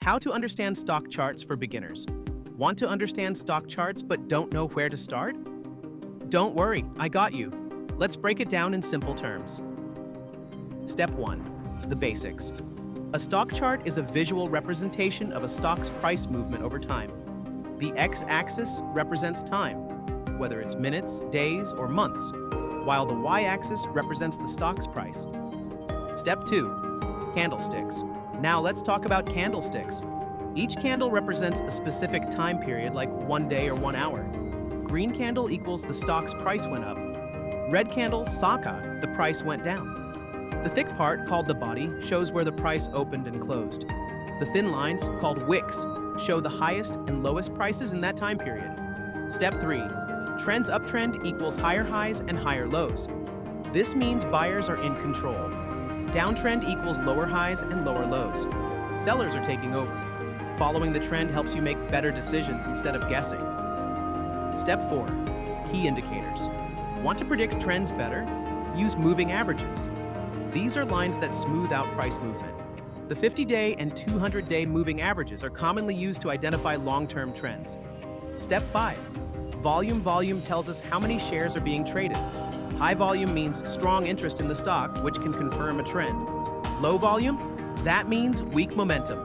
How to understand stock charts for beginners. Want to understand stock charts but don't know where to start? Don't worry, I got you. Let's break it down in simple terms. Step 1. The basics. A stock chart is a visual representation of a stock's price movement over time. The x-axis represents time, whether it's minutes, days, or months, while the y-axis represents the stock's price. Step 2. Candlesticks. Now let's talk about candlesticks. Each candle represents a specific time period, like 1 day or 1 hour. Green candle equals the stock's price went up. Red candle, saka, the price went down. The thick part, called the body, shows where the price opened and closed. The thin lines, called wicks, show the highest and lowest prices in that time period. Step 3. Trends uptrend equals higher highs and higher lows. This means buyers are in control. Downtrend equals lower highs and lower lows. Sellers are taking over. Following the trend helps you make better decisions instead of guessing. Step 4. Key indicators. Want to predict trends better? Use moving averages. These are lines that smooth out price movement. The 50-day and 200-day moving averages are commonly used to identify long-term trends. Step 5. Volume tells us how many shares are being traded. High volume means strong interest in the stock, which can confirm a trend. Low volume? That means weak momentum.